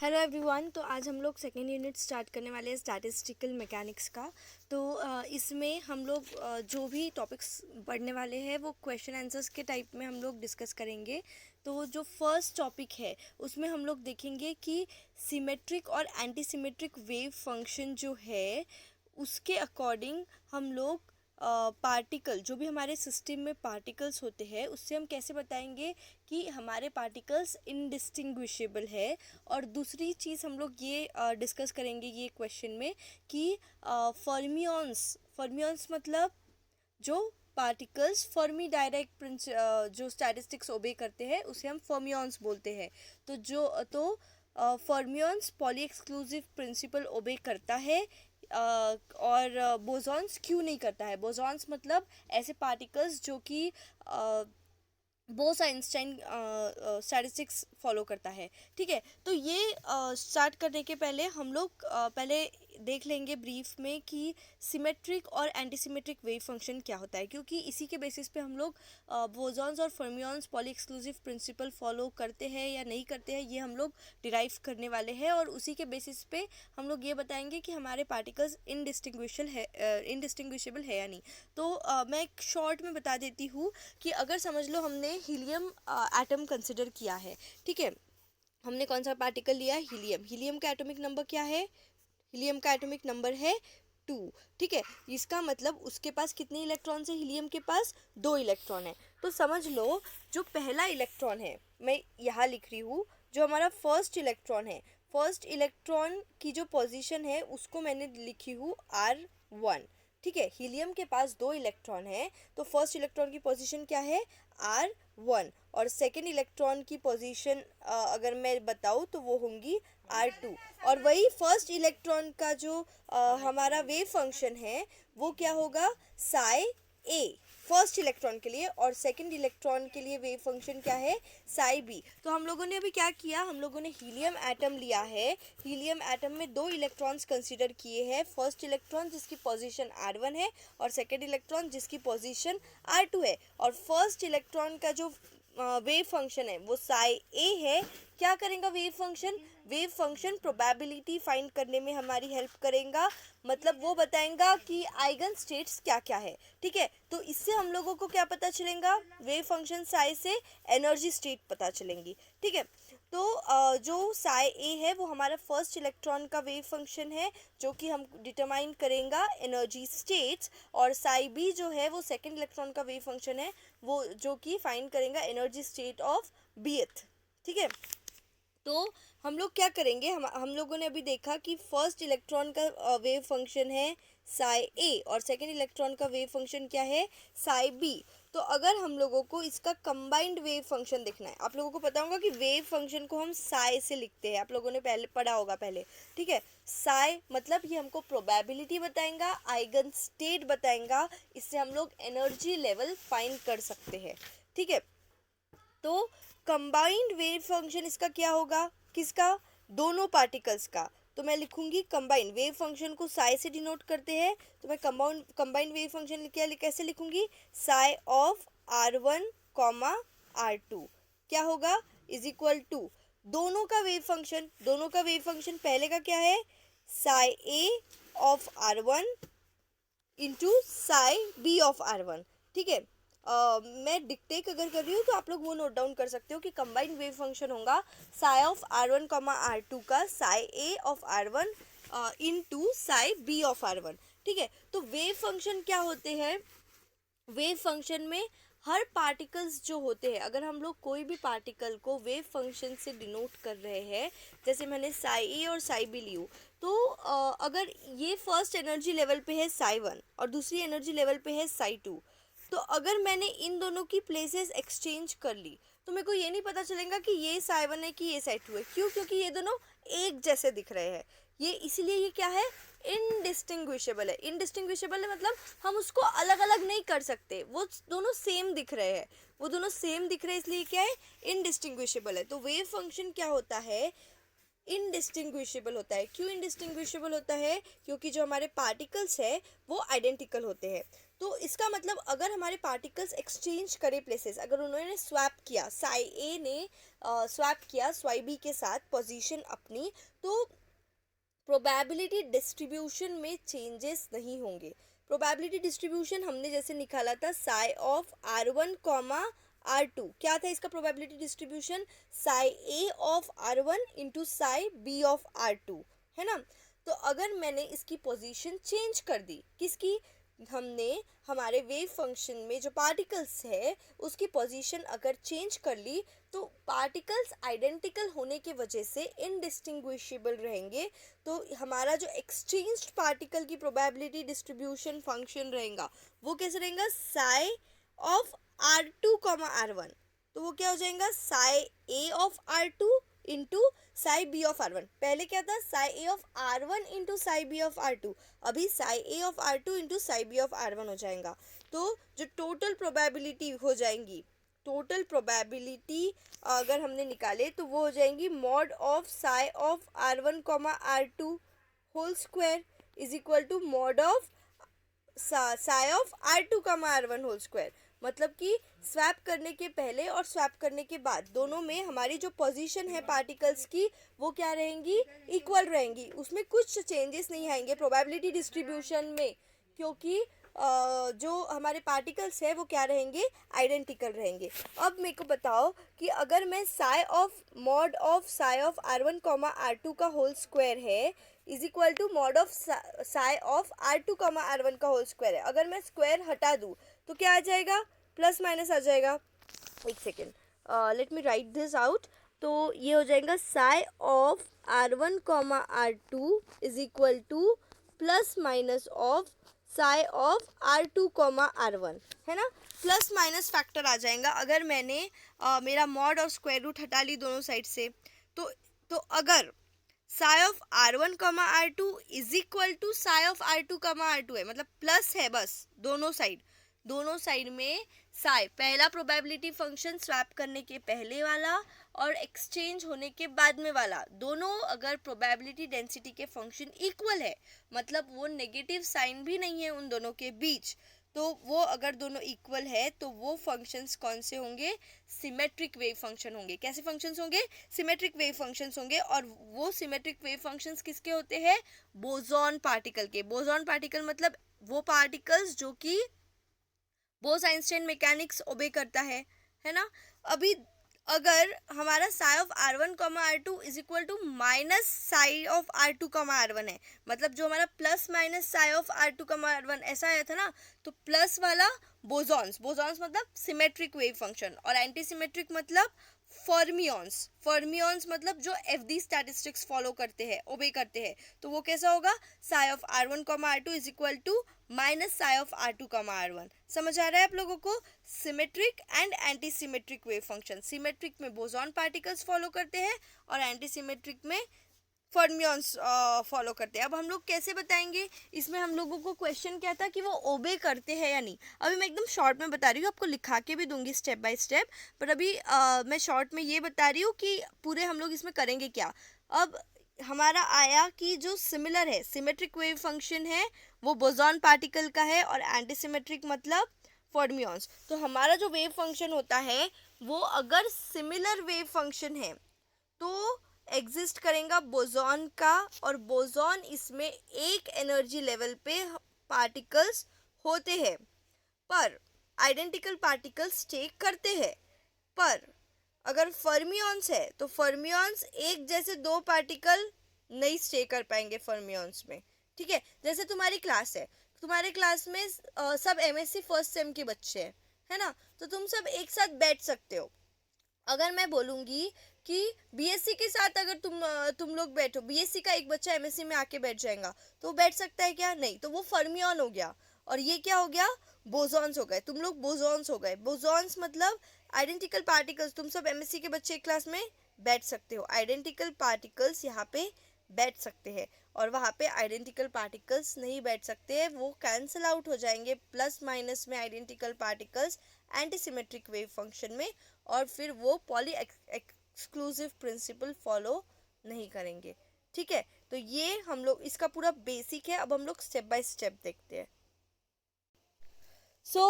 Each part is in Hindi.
Hello everyone. तो आज हम लोग सेकेंड यूनिट स्टार्ट करने वाले हैं स्टैटिस्टिकल मैकेनिक्स का। तो इसमें हम लोग जो भी टॉपिक्स पढ़ने वाले हैं वो क्वेश्चन आंसर्स के टाइप में हम लोग डिस्कस करेंगे। तो जो फर्स्ट टॉपिक है उसमें हम लोग देखेंगे कि सिमेट्रिक और एंटी सिमेट्रिक वेव फंक्शन जो है उसके अकॉर्डिंग हम लोग पार्टिकल जो भी हमारे सिस्टम में पार्टिकल्स होते हैं उससे हम कैसे बताएंगे कि हमारे पार्टिकल्स इनडिस्टिंग्विशेबल है। और दूसरी चीज़ हम लोग ये डिस्कस करेंगे ये क्वेश्चन में कि फर्मियंस मतलब जो पार्टिकल्स फर्मी डायरेक्ट जो स्टैटिस्टिक्स ओबे करते हैं उसे हम फर्मियंस बोलते हैं। तो फर्मियंस पॉली एक्सक्लूसिव प्रिंसिपल ओबे करता है और बोसॉन्स क्यों नहीं करता है। बोसॉन्स मतलब ऐसे पार्टिकल्स जो कि बोस आइंस्टाइन स्टैटिस्टिक्स फॉलो करता है। ठीक है, तो ये स्टार्ट करने के पहले हम लोग पहले देख लेंगे ब्रीफ में कि सिमेट्रिक और एंटी सिमेट्रिक वेव फंक्शन क्या होता है, क्योंकि इसी के बेसिस पे हम लोग बोसॉन्स और fermions poly exclusive principle follow करते हैं या नहीं करते हैं ये हम लोग डिराइव करने वाले हैं। और उसी के बेसिस पे हम लोग ये बताएंगे कि हमारे पार्टिकल्स इनडिस्टिंग्विशेबल है या नहीं। तो मैं एक शॉर्ट में बता देती हूँ कि अगर समझ लो हमने हीलियम एटम कंसिडर किया है। ठीक है, हमने कौन सा पार्टिकल लिया है, हीलियम। हीलियम का एटॉमिक नंबर क्या है, हीलियम का एटॉमिक नंबर है 2। ठीक है, इसका मतलब उसके पास कितने इलेक्ट्रॉन है, हीलियम के पास 2 इलेक्ट्रॉन है। तो समझ लो जो पहला इलेक्ट्रॉन है मैं यहाँ लिख रही हूँ, जो हमारा फर्स्ट इलेक्ट्रॉन है, फर्स्ट इलेक्ट्रॉन की जो पोजीशन है उसको मैंने लिखी हूँ R1। ठीक है, हीलियम के पास 2 इलेक्ट्रॉन है तो फर्स्ट इलेक्ट्रॉन की पोजीशन क्या है R1 और सेकेंड इलेक्ट्रॉन की पोजीशन अगर मैं बताऊँ तो वो होंगी R2। और वही फर्स्ट इलेक्ट्रॉन का जो हमारा वेव फंक्शन है वो क्या होगा साई ए फर्स्ट इलेक्ट्रॉन के लिए, और सेकंड इलेक्ट्रॉन के लिए वेव फंक्शन क्या है साई बी। तो हम लोगों ने अभी क्या किया, हम लोगों ने हीलियम एटम लिया है, हीलियम एटम में 2 इलेक्ट्रॉन्स कंसीडर किए हैं, फर्स्ट इलेक्ट्रॉन जिसकी पोजीशन R1 है और सेकंड इलेक्ट्रॉन जिसकी पोजीशन R2 है। और फर्स्ट इलेक्ट्रॉन का जो वेव फंक्शन है वो साई ए है। क्या करेगा wave function, wave function probability find करने में हमारी हेल्प करेगा, मतलब वो बताएगा कि आइगन स्टेट्स क्या क्या है। ठीक है, तो इससे हम लोगों को क्या पता चलेगा, वेव फंक्शन साई से एनर्जी स्टेट पता चलेंगी। ठीक है, तो जो साई ए है वो हमारा फर्स्ट इलेक्ट्रॉन का वेव फंक्शन है जो कि हम डिटरमाइन करेंगे एनर्जी स्टेट्स, और साई बी जो है वो सेकंड इलेक्ट्रॉन का वेव फंक्शन है वो जो कि फाइंड करेंगे एनर्जी स्टेट ऑफ बीथ। ठीक है, तो हम लोग क्या करेंगे, हम लोगों ने अभी देखा कि फर्स्ट इलेक्ट्रॉन का वेव फंक्शन है साई ए और सेकंड इलेक्ट्रॉन का वेव फंक्शन क्या है साई बी। तो अगर हम लोगों को इसका कंबाइंड वेव फंक्शन देखना है, आप लोगों को पता होगा कि वेव फंक्शन को हम साई से लिखते हैं, आप लोगों ने पहले पढ़ा होगा पहले। ठीक है, साई मतलब ये हमको प्रोबेबिलिटी बताएगा, आइगन स्टेट बताएगा, इससे हम लोग एनर्जी लेवल फाइंड कर सकते हैं। ठीक है, तो कंबाइंड वेव फंक्शन इसका क्या होगा, किसका, दोनों पार्टिकल्स का। तो मैं लिखूंगी कंबाइंड वेव फंक्शन को साई से डिनोट करते हैं, तो मैं कंबाइंड वेव फंक्शन क्या कैसे लिखूंगी, Sai of R1 comma R2 क्या होगा इज इक्वल टू दोनों का वेव फंक्शन, दोनों का वेव फंक्शन पहले का क्या है psi A of R1 into psi B of R1। ठीक है, मैं डिक्टेट अगर कर रही हूँ तो आप लोग वो नोट डाउन कर सकते हो कि कंबाइंड वेव फंक्शन होगा psi of R1 comma R2 का psi A of R1 into psi B of R1। ठीक है, तो वेव फंक्शन क्या होते हैं, वेव फंक्शन में हर पार्टिकल्स जो होते हैं, अगर हम लोग कोई भी पार्टिकल को वेव फंक्शन से डिनोट कर रहे हैं, जैसे मैंने साई ए और साई बी ली, तो अगर ये फर्स्ट एनर्जी लेवल पे है साई 1 और दूसरी एनर्जी लेवल पे है साई 2, तो अगर मैंने इन दोनों की प्लेसेस एक्सचेंज कर ली तो मेरे को ये नहीं पता चलेगा कि ये साई 1 है कि ये साई 2 है। क्यों, क्योंकि ये दोनों एक जैसे दिख रहे हैं, ये इसीलिए ये क्या है इनडिस्टिंग्विशेबल है। इनडिस्टिंग्विशेबल है मतलब हम उसको अलग अलग नहीं कर सकते, वो दोनों सेम दिख रहे हैं, वो दोनों सेम दिख रहे हैं इसलिए क्या है इनडिस्टिंग्विशेबल है। तो वेव फंक्शन क्या होता है इनडिस्टिंग्विशेबल होता है। क्यों इनडिस्टिंग्विशेबल होता है, क्योंकि जो हमारे पार्टिकल्स है वो आइडेंटिकल होते हैं। तो इसका मतलब अगर हमारे पार्टिकल्स एक्सचेंज करे प्लेसेस, अगर उन्होंने स्वैप किया, साई ए ने स्वैप किया स्वाई बी के साथ पोजीशन अपनी, तो प्रोबेबिलिटी डिस्ट्रीब्यूशन में चेंजेस नहीं होंगे। प्रोबेबिलिटी डिस्ट्रीब्यूशन हमने जैसे निकाला था Sai of R1 comma R2, क्या था इसका probability distribution? Psi A of R1 into psi B of R2, है ना। तो अगर मैंने इसकी पोजीशन चेंज कर दी, किसकी? हमने हमारे वेव फंक्शन में जो पार्टिकल्स है उसकी पोजीशन अगर चेंज कर ली, तो पार्टिकल्स आइडेंटिकल होने की वजह से इनडिस्टिंग्विशेबल रहेंगे। तो हमारा जो एक्सचेंज्ड पार्टिकल की प्रोबेबिलिटी डिस्ट्रीब्यूशन फंक्शन रहेगा वो कैसे रहेगा? Sai of R2 comma R1, तो वो क्या हो जाएगा? Psi A of R2 into psi B of R1। पहले क्या था? Psi A of R1 into psi B of R2, अभी psi A of R2 into psi B of R1 हो जाएगा। तो जो टोटल प्रोबेबिलिटी हो जाएंगी, टोटल प्रोबेबिलिटी अगर हमने निकाले तो वो हो जाएंगी mod of psi of R1 comma R2 whole square is equal to mod of psi of R2 comma R1 whole square. मतलब कि स्वैप करने के पहले और स्वैप करने के बाद दोनों में हमारी जो पोजीशन है पार्टिकल्स की वो क्या रहेंगी? इक्वल रहेंगी, उसमें कुछ चेंजेस नहीं आएंगे प्रोबेबिलिटी डिस्ट्रीब्यूशन में, क्योंकि जो हमारे पार्टिकल्स है वो क्या रहेंगे? आइडेंटिकल रहेंगे। अब मेरे को बताओ कि अगर मैं psi of mod of psi of R1 comma R2 का होल स्क्वायर है is equal to mod of psi of R2 comma R1 का होल स्क्वायर है, अगर मैं स्क्वायर हटा दूँ तो क्या आ जाएगा? प्लस माइनस आ जाएगा। एक second, let me right this out. तो ये हो जाएगा Sai of R1 comma R2 is equal two plus minus of psi of R2 comma R1, है ना। प्लस माइनस फैक्टर आ जाएगा अगर मैंने मेरा मॉड और स्क्वायर रूट हटा ली दोनों साइड से। तो अगर psi of R1 comma R2 is equal to psi of R2 comma R2 है, मतलब प्लस है बस दोनों साइड में साई, पहला प्रोबेबिलिटी फंक्शन स्वैप करने के पहले वाला और एक्सचेंज होने के बाद में वाला, दोनों अगर प्रोबेबिलिटी डेंसिटी के फंक्शन इक्वल है, मतलब वो नेगेटिव साइन भी नहीं है उन दोनों के बीच, तो वो अगर दोनों इक्वल है तो वो फंक्शंस कौन से होंगे? सिमेट्रिक वेव फंक्शन होंगे। कैसे फंक्शंस होंगे? सिमेट्रिक वेव फंक्शंस होंगे। और वो सिमेट्रिक वेव फंक्शंस किसके होते हैं? बोसॉन पार्टिकल के। बोसॉन पार्टिकल मतलब वो पार्टिकल्स जो कि बोस-आइंस्टाइन मैकेनिक्स ओबे करता है ना। अभी अगर हमारा psi of R1 comma R2 is equal to minus psi of R2 comma R1 है, मतलब जो हमारा plus minus psi of R2 comma R1 ऐसा आया था ना, तो प्लस वाला बोसॉन्स मतलब सिमेट्रिक वेव फंक्शन, और एंटी सिमेट्रिक मतलब फर्मियंस मतलब जो FD स्टैटिस्टिक्स फॉलो करते हैं, ओबे करते हैं, तो वो कैसा होगा? Psi of R1 comma R2 is equal to minus psi of R2 comma R1। समझ आ रहा है आप लोगों को? Symmetric and antisymmetric wave function, symmetric में बोसॉन पार्टिकल्स फॉलो करते हैं और एंटी सिमेट्रिक में फर्मियंस फॉलो करते हैं। अब हम लोग कैसे बताएंगे? इसमें हम लोगों को क्वेश्चन क्या था कि वो ओबे करते हैं या नहीं। अभी मैं एकदम शॉर्ट में बता रही हूँ, आपको लिखा के भी दूंगी स्टेप बाय स्टेप, पर अभी मैं शॉर्ट में ये बता रही हूँ कि पूरे हम लोग इसमें करेंगे क्या। अब हमारा आया कि जो सिमिलर है, सिमेट्रिक वेव फंक्शन है वो बोसॉन पार्टिकल का है, और एंटी सिमेट्रिक मतलब फर्मियंस। तो हमारा जो वेव फंक्शन होता है वो अगर सिमिलर वेव फंक्शन है तो एग्जिस्ट करेगा बोसॉन का, और बोसॉन इसमें एक एनर्जी लेवल पे पार्टिकल्स होते हैं, पर आइडेंटिकल पार्टिकल्स स्टे करते हैं। पर अगर फर्मियंस है तो फर्मियंस एक जैसे दो पार्टिकल नहीं स्टे कर पाएंगे फर्मियंस में, ठीक है। जैसे तुम्हारी क्लास है, तुम्हारे क्लास में सब MSc फर्स्ट सेम के बच्चे हैं, है ना, तो तुम सब एक साथ बैठ सकते हो। अगर मैं बोलूँगी कि BSc के साथ अगर तुम लोग बैठो, BSc का एक बच्चा MSc में आके बैठ जाएगा, तो वो बैठ सकता है क्या? नहीं, तो वो फर्मियन हो गया, और ये क्या हो गया? बोसॉन्स हो गए। तुम लोग बोसॉन्स हो गए। बोसॉन्स मतलब आइडेंटिकल पार्टिकल्स, तुम सब MSc के बच्चे एक क्लास में बैठ सकते हो, आइडेंटिकल पार्टिकल्स यहाँ पे बैठ सकते हैं, और वहाँ पे आइडेंटिकल पार्टिकल्स नहीं बैठ सकते हैं, वो कैंसिल आउट हो जाएंगे प्लस माइनस में identical particles anti symmetric wave function में, और फिर वो पॉली एक्सक्लूसिव प्रिंसिपल फॉलो नहीं करेंगे, ठीक है। तो ये हम लोग इसका पूरा बेसिक है। अब हम लोग स्टेप बाय स्टेप देखते हैं। सो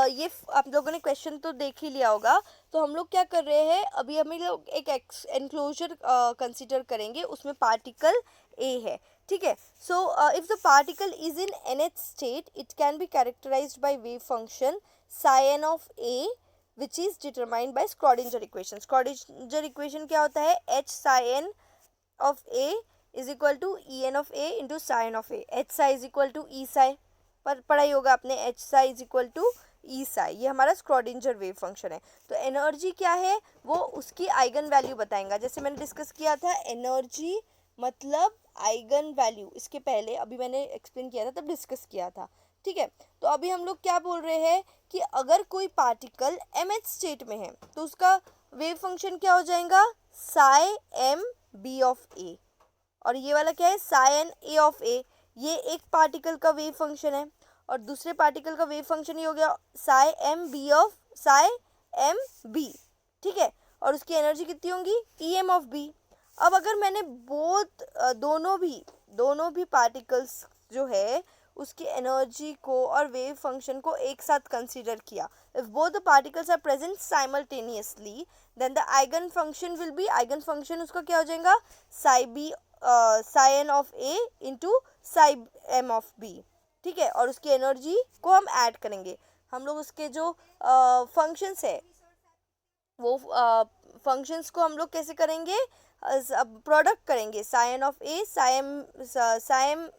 ये आप लोगों ने क्वेश्चन तो देख ही लिया होगा। तो हम लोग क्या कर रहे हैं, अभी हम लोग एक एनक्लोजर कंसिडर करेंगे, उसमें पार्टिकल ए है, ठीक है। So if the particle is in nth state it can be characterized by wave function psi of A which is determined by Schrodinger equation. Schrodinger equation क्या होता है, H psi of A is equal to E N of A into psi of A, H psi is equal to E psi, पर पढ़ा ही होगा आपने, H psi is equal to E psi. ये हमारा स्क्रॉडिंजर वेव फंक्शन है। तो एनर्जी क्या है, वो उसकी आइगन वैल्यू बताएगा। जैसे मैंने डिस्कस किया था, एनर्जी मतलब आइगन वैल्यू, इसके पहले अभी मैंने एक्सप्लेन किया था, तब डिस्कस किया था, ठीक है। तो अभी हम लोग क्या बोल रहे हैं कि अगर कोई पार्टिकल mth स्टेट में है तो उसका वेव फंक्शन क्या हो जाएगा, Sai M B of A. और ये वाला क्या है, साइन ए ऑफ ए, ये एक पार्टिकल का वेव फंक्शन है। और दूसरे पार्टिकल का वेव फंक्शन ही हो गया psi M B of psi M B, ठीक है। और उसकी एनर्जी कितनी होगी, ई एम ऑफ बी। अब अगर मैंने दोनों भी पार्टिकल्स जो है उसकी एनर्जी को और वेव फंक्शन को एक साथ कंसीडर किया, if both the particles are present simultaneously then the eigenfunction will be, eigenfunction उसका क्या हो जाएगा, psi B psi N of A into psi M of B, ठीक है। और उसकी एनर्जी को हम ऐड करेंगे। हम लोग उसके जो फंक्शंस है वो फंक्शंस को हम लोग कैसे करेंगे, प्रोडक्ट करेंगे, sine of A sine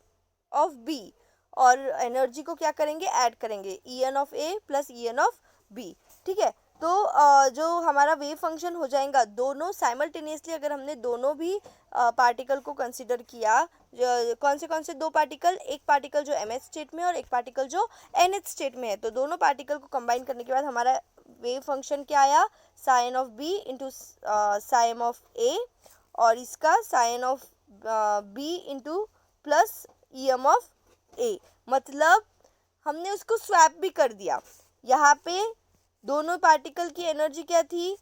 of B, और एनर्जी को क्या करेंगे, ऐड करेंगे, E N of A plus E N of B, ठीक है। तो जो हमारा वेव फंक्शन हो जाएगा, दोनों साइमल्टेनियसली अगर हमने दोनों भी पार्टिकल को कंसिडर किया, कौन से दो पार्टिकल, एक पार्टिकल जो mth स्टेट में और एक पार्टिकल जो nth स्टेट में है, तो दोनों पार्टिकल को कंबाइन करने के बाद हमारा वेव फंक्शन क्या आया, psi of B into psi of A, और इसका psi of B into plus E M of A. मतलब हमने उसको स्वैप भी कर दिया। यहाँ पे दोनों पार्टिकल की एनर्जी क्या थी,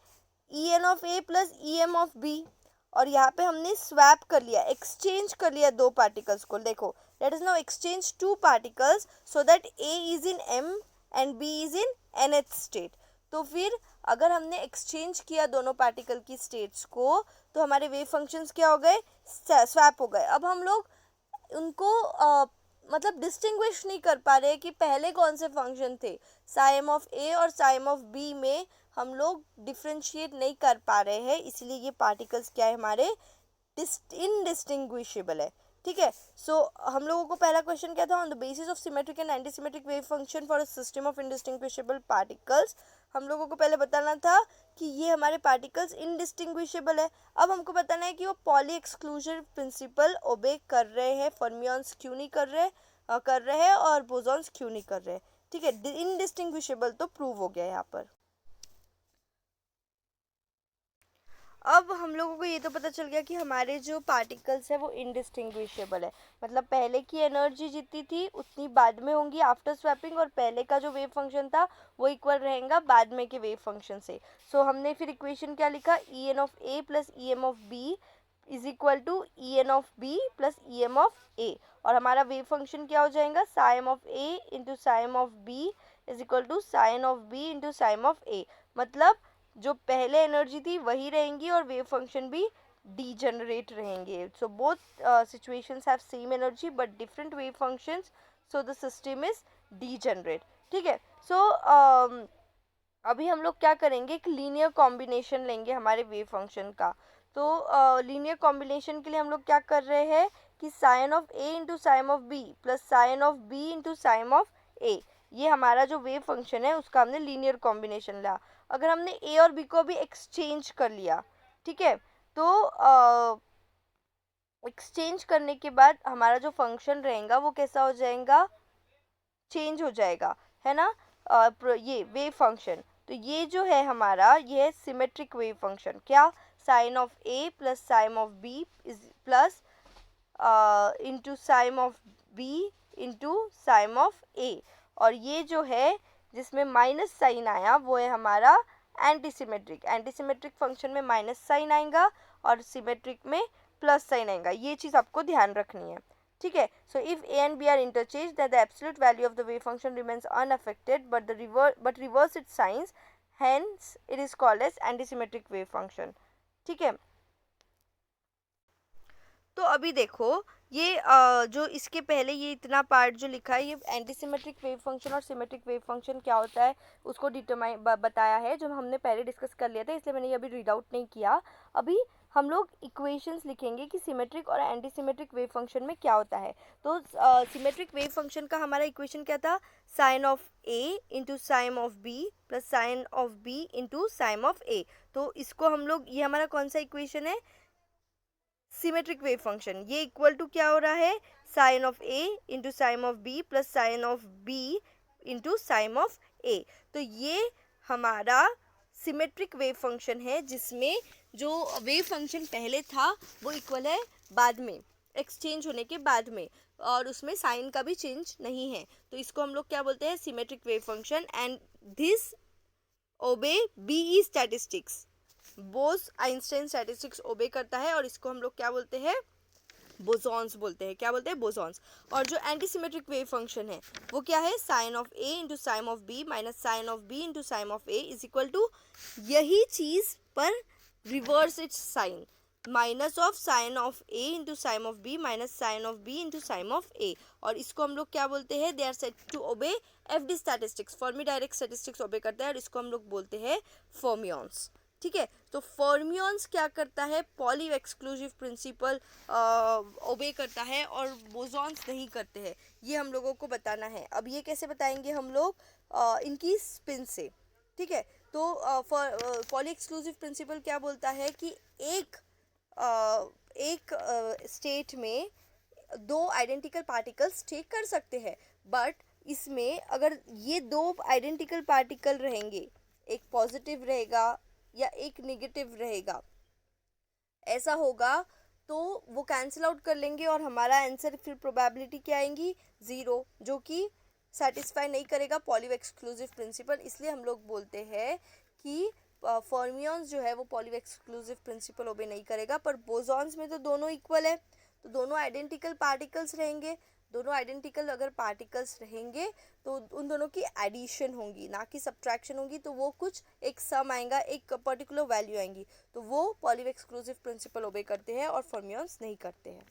E N of A plus E M of B, और यहाँ पे हमने स्वैप कर लिया, एक्सचेंज कर लिया दो पार्टिकल्स को। देखो, let us now exchange two particles so that A is in M and B is in nth state. तो फिर अगर हमने एक्सचेंज किया दोनों पार्टिकल की स्टेट्स को, तो हमारे वेव फंक्शंस क्या हो गए, स्वैप हो गए। अब हम लोग उनको मतलब डिस्टिंग्विश नहीं कर पा रहे कि पहले कौन से फंक्शन थे, साइम ऑफ ए और साइम ऑफ बी में हम लोग डिफ्रेंशिएट नहीं कर पा रहे हैं, इसलिए ये पार्टिकल्स क्या है, हमारे इनडिस्टिंग्विशेबल है, ठीक है। सो हम लोगों को पहला क्वेश्चन क्या था, on the basis of symmetric and antisymmetric wave function for a system of indistinguishable particles, हम लोगों को पहले बताना था कि ये हमारे पार्टिकल्स इनडिस्टिंग्विशेबल है। अब हमको बताना है कि वो पॉली एक्सक्लूजन प्रिंसिपल ओबे कर रहे हैं, फर्मियंस क्यों नहीं कर रहे हैं और बोसॉन्स क्यों नहीं कर रहे हैं, ठीक है। इनडिस्टिंग्विशेबल तो प्रूव हो गया यहाँ पर। अब हम लोगों को ये तो पता चल गया कि हमारे जो पार्टिकल्स है वो इनडिस्टिंग्विशेबल है, मतलब पहले की एनर्जी जितनी थी उतनी बाद में होंगी आफ्टर स्वैपिंग, और पहले का जो वेव फंक्शन था वो इक्वल रहेगा बाद में के वेव फंक्शन से। सो हमने फिर इक्वेशन क्या लिखा, E N of A plus E M of B is equal to E N of B plus E M of A, और हमारा वेव फंक्शन क्या हो जाएगा, psi m of A into psi m of B is equal to psi of B into psi m of A. मतलब जो पहले एनर्जी थी वही रहेंगी और वेव फंक्शन भी डीजेनरेट रहेंगे। So both situations have same energy but different wave functions, so the system is degenerate, ठीक है। सो अभी हम लोग क्या करेंगे, एक लीनियर कॉम्बिनेशन लेंगे हमारे वेव फंक्शन का। तो लीनियर कॉम्बिनेशन के लिए हम लोग क्या कर रहे हैं कि psi of A into psi of B plus psi of B into psi of A, ये हमारा जो वेव फंक्शन है उसका हमने लीनियर कॉम्बिनेशन लिया। अगर हमने ए और बी को भी एक्सचेंज कर लिया, ठीक है, तो एक्सचेंज करने के बाद हमारा जो फंक्शन रहेगा वो कैसा हो जाएगा, चेंज हो जाएगा, है ना। ये वेव फंक्शन, तो ये जो है हमारा, ये है सिमेट्रिक वेव फंक्शन। क्या, psi of A plus psi of B is plus into psi of B into psi of A, और ये जो है जिसमें माइनस साइन आया वो है हमारा एंटीसिमेट्रिक। एंटीसिमेट्रिक फंक्शन में माइनस साइन आएगा और सिमेट्रिक में प्लस साइन आएगा, ये चीज़ आपको ध्यान रखनी है, ठीक है. So if A and B are interchange then the absolute value of the wave function remains unaffected but reverse its signs, hence it is called as antisymmetric wave function. ठीक है. तो अभी देखो ये जो इसके पहले ये इतना पार्ट जो लिखा है, ये एंटीसिमेट्रिक वेव फंक्शन और सिमेट्रिक वेव फंक्शन क्या होता है उसको डिटरमाइन बताया है, जो हमने पहले डिस्कस कर लिया था, इसलिए मैंने ये अभी रीड आउट नहीं किया. अभी हम लोग इक्वेशंस लिखेंगे कि सिमेट्रिक और एंटीसिमेट्रिक वेव फंक्शन में क्या होता है. तो सिमेट्रिक वेव फंक्शन का हमारा इक्वेशन क्या था, psi of A into psi of B plus psi of B into psi of A. तो इसको हम लोग, ये हमारा कौन सा इक्वेशन है, सिमेट्रिक वेव फंक्शन. ये इक्वल टू क्या हो रहा है, psi of A into psi of B plus psi of B into psi of A. तो ये हमारा सिमेट्रिक वेव फंक्शन है, जिसमें जो वेव फंक्शन पहले था वो इक्वल है बाद में, एक्सचेंज होने के बाद में, और उसमें साइन का भी चेंज नहीं है. तो इसको हम लोग क्या बोलते हैं, symmetric wave function. And this obey BE statistics, Bose Einstein statistics obey करता है, और इसको हम लोग क्या बोलते हैं, बोसॉन्स बोलते हैं. क्या बोलते हैं, बोसॉन्स. और जो एंटीसिमेट्रिक वेव फंक्शन है वो क्या है, psi of A into psi of B minus psi of B into psi of A is equal to यही चीज़ पर reverse its sign, minus of psi of A into psi of B minus psi of B into psi of A. और इसको हम लोग क्या बोलते हैं, they are said to obey F D statistics, Fermi Dirac statistics obey करता है, और इसको हम लोग बोलते हैं फर्मियंस. ठीक है. तो फर्मियंस क्या करता है, पॉली एक्सक्लूसिव प्रिंसिपल ओबे करता है, और बोसॉन्स नहीं करते हैं. ये हम लोगों को बताना है. अब ये कैसे बताएंगे हम लोग, इनकी स्पिन से. ठीक है. तो पॉली एक्सक्लूसिव प्रिंसिपल क्या बोलता है कि एक स्टेट में दो आइडेंटिकल पार्टिकल्स स्टे कर सकते हैं, बट इसमें अगर ये दो आइडेंटिकल पार्टिकल रहेंगे, एक पॉजिटिव रहेगा या एक नेगेटिव रहेगा, ऐसा होगा तो वो कैंसिल आउट कर लेंगे, और हमारा आंसर फिर प्रोबेबिलिटी क्या आएंगी, ज़ीरो, जो कि सेटिस्फाई नहीं करेगा पॉली एक्सक्लूसिव प्रिंसिपल. इसलिए हम लोग बोलते हैं कि फर्मियंस जो है वो पॉली एक्सक्लूसिव प्रिंसिपल ओबे नहीं करेगा. पर बोसॉन्स में तो दोनों इक्वल है, तो दोनों आइडेंटिकल पार्टिकल्स रहेंगे. दोनों आइडेंटिकल अगर पार्टिकल्स रहेंगे तो उन दोनों की एडिशन होंगी, ना कि सब्ट्रैक्शन होगी. तो वो कुछ एक सम आएगा, एक पर्टिकुलर वैल्यू आएंगी. तो वो पॉली एक्सक्लूसिव प्रिंसिपल ओबे करते हैं और फर्मियंस नहीं करते हैं.